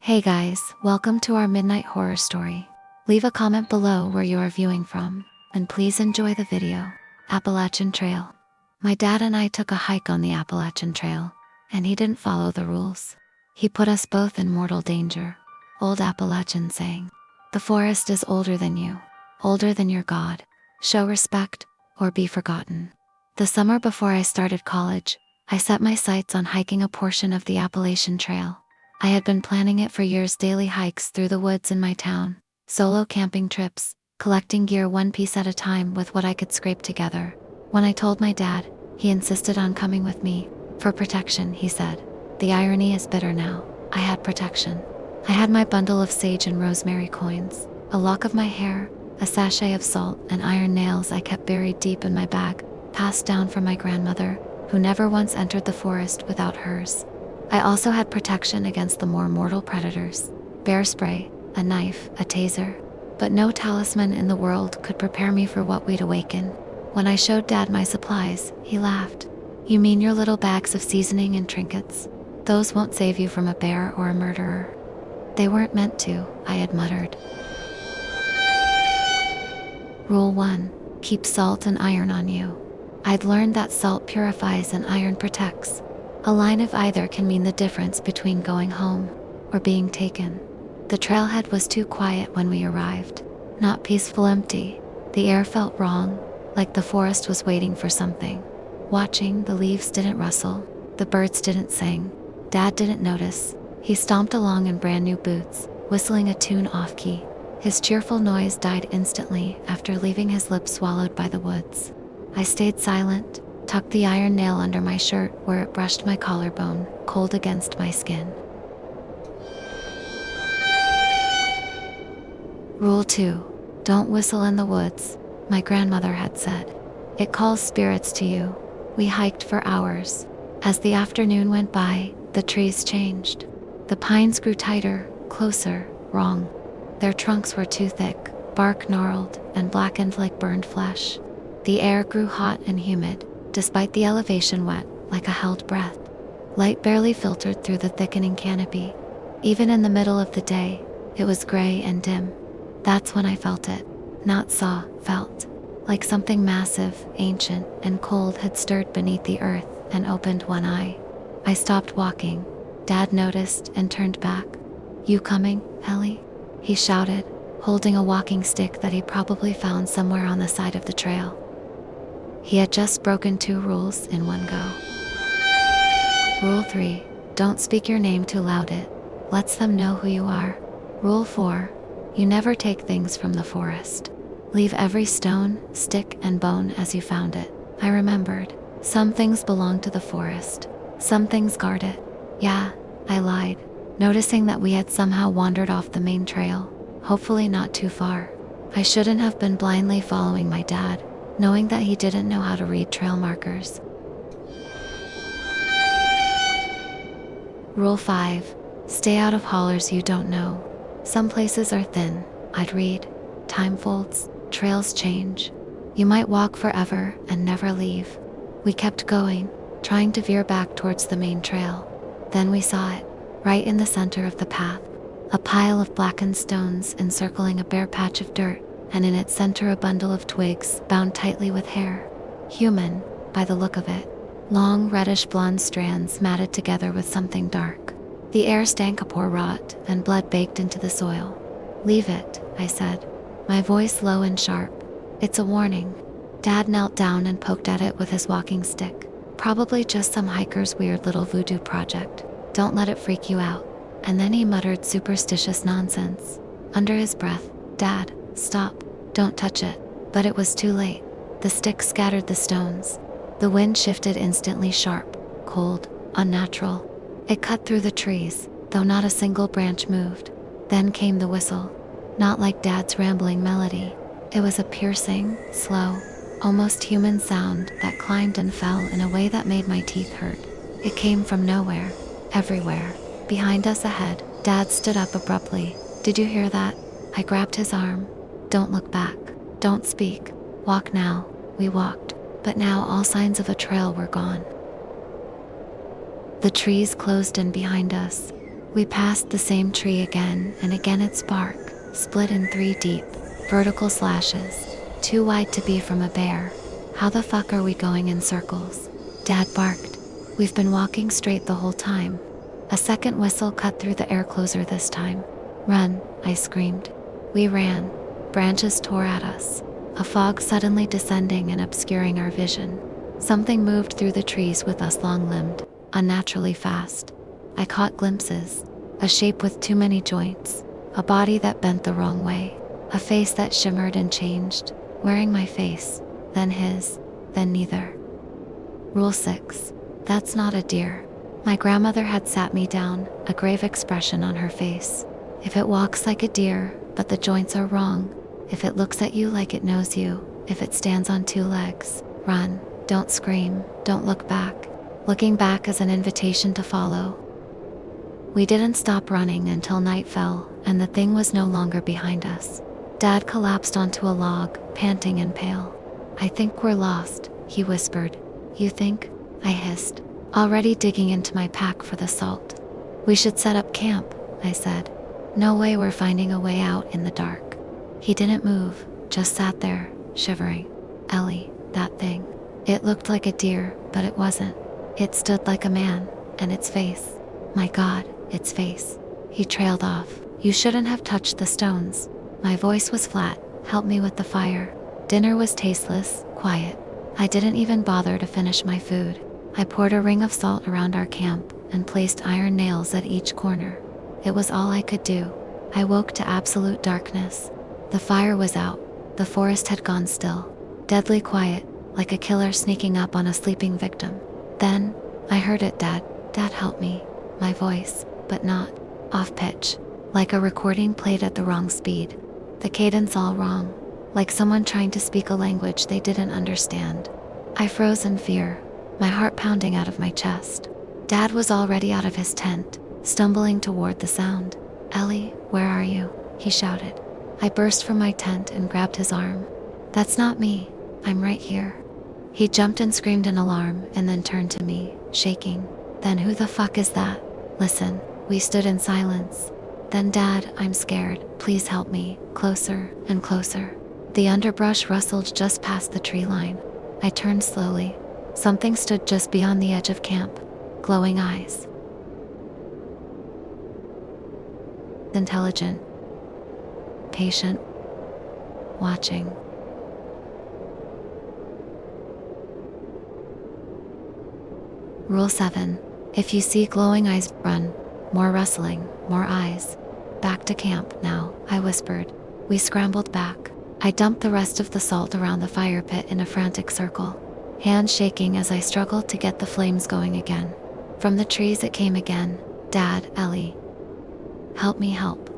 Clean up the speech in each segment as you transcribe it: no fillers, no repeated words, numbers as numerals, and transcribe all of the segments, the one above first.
Hey guys, welcome to our midnight horror story. Leave a comment below where you are viewing from, and please enjoy the video. Appalachian Trail. My dad and I took a hike on the Appalachian Trail, and he didn't follow the rules. He put us both in mortal danger. Old Appalachian saying, "The forest is older than you, older than your God. Show respect, or be forgotten." The summer before I started college, I set my sights on hiking a portion of the Appalachian Trail. I had been planning it for years, daily hikes through the woods in my town, solo camping trips, collecting gear one piece at a time with what I could scrape together. When I told my dad, he insisted on coming with me. For protection, he said. The irony is bitter now. I had protection. I had my bundle of sage and rosemary coins, a lock of my hair, a sachet of salt, and iron nails I kept buried deep in my bag, passed down from my grandmother, who never once entered the forest without hers. I also had protection against the more mortal predators: bear spray, a knife, a taser. But no talisman in the world could prepare me for what we'd awaken. When I showed Dad my supplies, he laughed. "You mean your little bags of seasoning and trinkets? Those won't save you from a bear or a murderer." "They weren't meant to," I had muttered. Rule 1. Keep salt and iron on you. I'd learned that salt purifies and iron protects. A line of either can mean the difference between going home or being taken. The trailhead was too quiet when we arrived. Not peaceful, empty. The air felt wrong, like the forest was waiting for something. Watching, the leaves didn't rustle, the birds didn't sing. Dad didn't notice. He stomped along in brand new boots, whistling a tune off-key. His cheerful noise died instantly after leaving his lips swallowed by the woods. I stayed silent, tucked the iron nail under my shirt where it brushed my collarbone, cold against my skin. Rule 2. Don't whistle in the woods, my grandmother had said. It calls spirits to you. We hiked for hours. As the afternoon went by, the trees changed. The pines grew tighter, closer, wrong. Their trunks were too thick, bark gnarled and blackened like burned flesh. The air grew hot and humid, despite the elevation wet, like a held breath. Light barely filtered through the thickening canopy. Even in the middle of the day, it was gray and dim. That's when I felt it. Not saw, felt. Like something massive, ancient, and cold had stirred beneath the earth and opened one eye. I stopped walking. Dad noticed and turned back. "You coming, Ellie?" he shouted, holding a walking stick that he probably found somewhere on the side of the trail. He had just broken 2 rules in one go. Rule 3. Don't speak your name too loud. It lets them know who you are. Rule 4. You never take things from the forest. Leave every stone, stick, and bone as you found it. I remembered. Some things belong to the forest. Some things guard it. Yeah, I lied, noticing that we had somehow wandered off the main trail, hopefully not too far. I shouldn't have been blindly following my dad, knowing that he didn't know how to read trail markers. Rule 5. Stay out of hollers you don't know. Some places are thin, I'd read. Time folds, trails change. You might walk forever and never leave. We kept going, trying to veer back towards the main trail. Then we saw it, right in the center of the path. A pile of blackened stones encircling a bare patch of dirt, and in its center a bundle of twigs bound tightly with hair. Human, by the look of it. Long reddish blonde strands matted together with something dark. The air stank of poor rot and blood baked into the soil. "Leave it," I said, my voice low and sharp. "It's a warning." Dad knelt down and poked at it with his walking stick. "Probably just some hiker's weird little voodoo project. Don't let it freak you out." And then he muttered superstitious nonsense. Under his breath, "Dad, stop, don't touch it." But it was too late. The stick scattered the stones. The wind shifted instantly, sharp, cold, unnatural. It cut through the trees, though not a single branch moved. Then came the whistle. Not like Dad's rambling melody. It was a piercing, slow, almost human sound that climbed and fell in a way that made my teeth hurt. It came from nowhere, everywhere. Behind us ahead, Dad stood up abruptly. "Did you hear that?" I grabbed his arm. "Don't look back. Don't speak. Walk now." We walked, but now all signs of a trail were gone. The trees closed in behind us. We passed the same tree again, and again its bark split in 3 deep, vertical slashes, too wide to be from a bear. How the fuck are we going in circles? Dad barked. We've been walking straight the whole time. A second whistle cut through the air closer this time. Run, I screamed. We ran. Branches tore at us, a fog suddenly descending and obscuring our vision. Something moved through the trees with us long-limbed, unnaturally fast. I caught glimpses, a shape with too many joints, a body that bent the wrong way, a face that shimmered and changed, wearing my face, then his, then neither. Rule 6. That's not a deer. My grandmother had sat me down, a grave expression on her face. If it walks like a deer, but the joints are wrong, if it looks at you like it knows you, if it stands on 2 legs, run, don't scream, don't look back. Looking back is an invitation to follow. We didn't stop running until night fell, and the thing was no longer behind us. Dad collapsed onto a log, panting and pale. I think we're lost, he whispered. You think? I hissed, already digging into my pack for the salt. We should set up camp, I said. No way we're finding a way out in the dark. He didn't move, just sat there, shivering. Ellie, that thing. It looked like a deer, but it wasn't. It stood like a man, and its face. My God, its face. He trailed off. You shouldn't have touched the stones. My voice was flat. Help me with the fire. Dinner was tasteless, quiet. I didn't even bother to finish my food. I poured a ring of salt around our camp and placed iron nails at each corner. It was all I could do. I woke to absolute darkness. The fire was out. The forest had gone still. Deadly quiet, like a killer sneaking up on a sleeping victim. Then, I heard it, Dad. Dad, help me. My voice, but not off pitch, like a recording played at the wrong speed. The cadence all wrong, like someone trying to speak a language they didn't understand. I froze in fear, my heart pounding out of my chest. Dad was already out of his tent, stumbling toward the sound. Ellie, where are you? He shouted. I burst from my tent and grabbed his arm. That's not me. I'm right here. He jumped and screamed in alarm and then turned to me, shaking. Then who the fuck is that? Listen, we stood in silence. Then Dad, I'm scared. Please help me. Closer and closer. The underbrush rustled just past the tree line. I turned slowly. Something stood just beyond the edge of camp. Glowing eyes. Intelligent. Patient. Watching. Rule 7. If you see glowing eyes, run. More rustling, more eyes. Back to camp now, I whispered. We scrambled back. I dumped the rest of the salt around the fire pit in a frantic circle, hands shaking as I struggled to get the flames going again. From the trees it came again. Dad, Ellie. Help me help.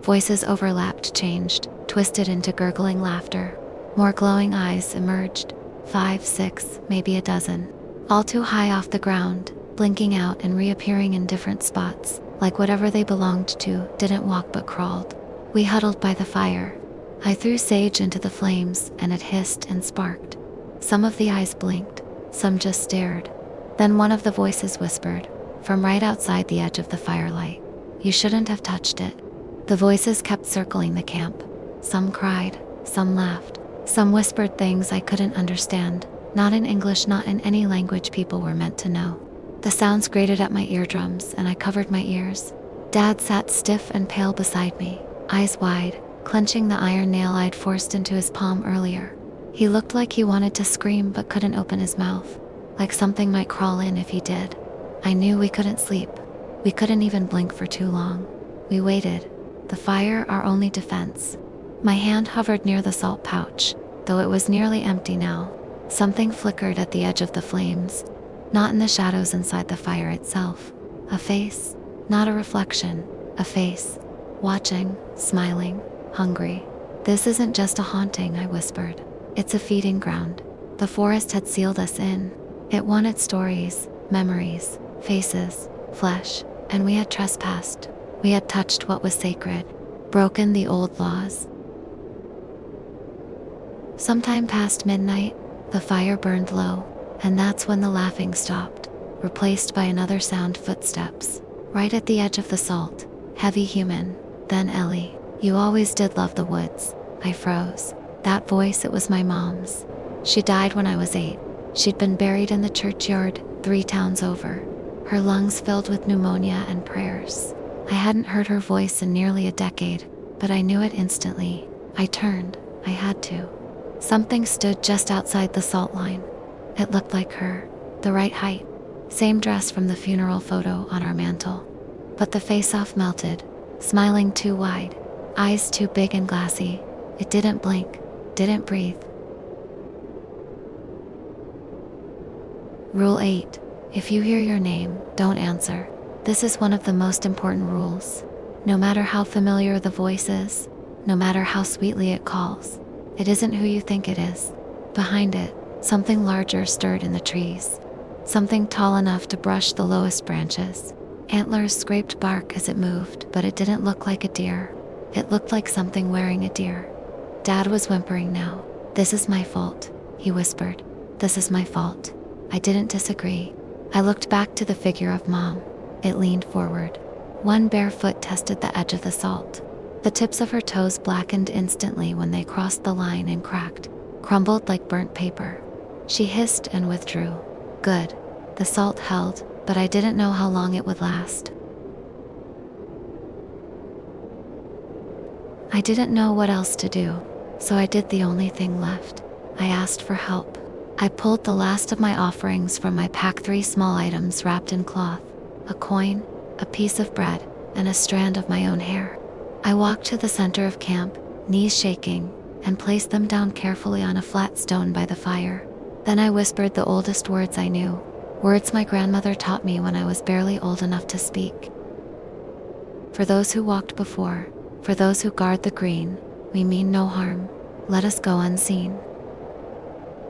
Voices overlapped, changed, twisted into gurgling laughter. More glowing eyes emerged. 5, 6, maybe a dozen. All too high off the ground, blinking out and reappearing in different spots, like whatever they belonged to didn't walk but crawled. We huddled by the fire. I threw sage into the flames and it hissed and sparked. Some of the eyes blinked, some just stared. Then one of the voices whispered, from right outside the edge of the firelight, "You shouldn't have touched it." The voices kept circling the camp. Some cried, some laughed, some whispered things I couldn't understand, not in English, not in any language people were meant to know. The sounds grated at my eardrums and I covered my ears. Dad sat stiff and pale beside me, eyes wide, clenching the iron nail I'd forced into his palm earlier. He looked like he wanted to scream but couldn't open his mouth, like something might crawl in if he did. I knew we couldn't sleep. We couldn't even blink for too long. We waited, the fire our only defense. My hand hovered near the salt pouch, though it was nearly empty now. Something flickered at the edge of the flames, not in the shadows inside the fire itself. A face, not a reflection, a face, watching, smiling, hungry. This isn't just a haunting, I whispered. It's a feeding ground. The forest had sealed us in. It wanted stories, memories, faces, flesh, and we had trespassed. We had touched what was sacred, broken the old laws. Sometime past midnight, the fire burned low, and that's when the laughing stopped, replaced by another sound: footsteps. right at the edge of the salt. Heavy human. Then Ellie. You always did love the woods. I froze. That voice, it was my mom's. She died when I was 8. She'd been buried in the churchyard 3 towns over. Her lungs filled with pneumonia and prayers. I hadn't heard her voice in nearly a decade, but I knew it instantly. I turned. I had to. Something stood just outside the salt line. It looked like her. The right height. Same dress from the funeral photo on our mantle. But the face-off melted, smiling too wide, eyes too big and glassy. It didn't blink, didn't breathe. Rule 8. If you hear your name, don't answer. This is one of the most important rules. No matter how familiar the voice is, no matter how sweetly it calls, it isn't who you think it is. Behind it, something larger stirred in the trees. Something tall enough to brush the lowest branches. Antlers scraped bark as it moved, but it didn't look like a deer. It looked like something wearing a deer. Dad was whimpering now. This is my fault, he whispered. This is my fault. I didn't disagree. I looked back to the figure of Mom. It leaned forward. One bare foot tested the edge of the salt. The tips of her toes blackened instantly when they crossed the line and cracked, crumbled like burnt paper. She hissed and withdrew. Good. The salt held, but I didn't know how long it would last. I didn't know what else to do, so I did the only thing left. I asked for help. I pulled the last of my offerings from my pack, 3 small items wrapped in cloth, a coin, a piece of bread, and a strand of my own hair. I walked to the center of camp, knees shaking, and placed them down carefully on a flat stone by the fire. Then I whispered the oldest words I knew, words my grandmother taught me when I was barely old enough to speak. For those who walked before, for those who guard the green, we mean no harm. Let us go unseen.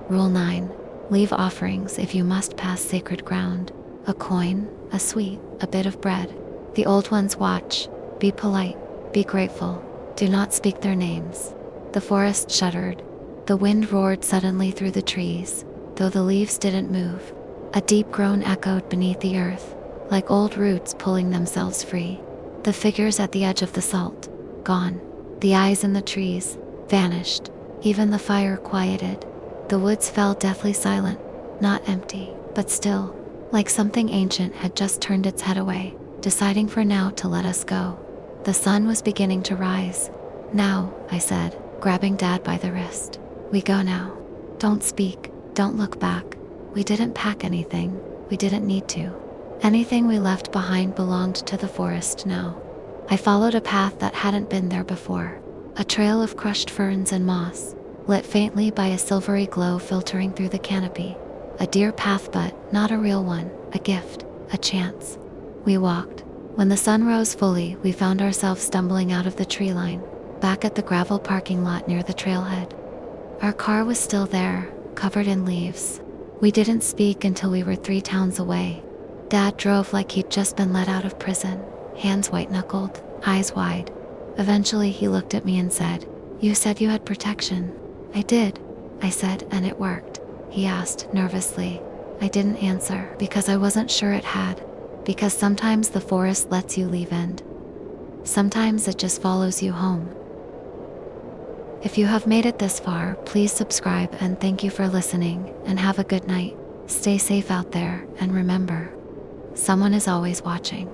Rule 9. Leave offerings if you must pass sacred ground. A coin, a sweet, a bit of bread. The old ones watch. Be polite, be grateful. Do not speak their names. The forest shuddered. The wind roared suddenly through the trees, though the leaves didn't move. A deep groan echoed beneath the earth, like old roots pulling themselves free. The figures at the edge of the salt, gone. The eyes in the trees, vanished. Even the fire quieted. The woods fell deathly silent, not empty, but still, like something ancient had just turned its head away, deciding for now to let us go. The sun was beginning to rise. Now, I said, grabbing Dad by the wrist. We go now. Don't speak, don't look back. We didn't pack anything, we didn't need to. Anything we left behind belonged to the forest now. I followed a path that hadn't been there before. A trail of crushed ferns and moss, lit faintly by a silvery glow filtering through the canopy. A deer path, but not a real one, a gift, a chance. We walked. When the sun rose fully, we found ourselves stumbling out of the tree line, back at the gravel parking lot near the trailhead. Our car was still there, covered in leaves. We didn't speak until we were 3 towns away. Dad drove like he'd just been let out of prison, hands white-knuckled, eyes wide. Eventually he looked at me and said, "You said you had protection." "I did," I said, "and it worked." He asked nervously. I didn't answer because I wasn't sure it had. Because sometimes the forest lets you leave and sometimes it just follows you home. If you have made it this far, please subscribe and thank you for listening, and have a good night. Stay safe out there, and remember, someone is always watching.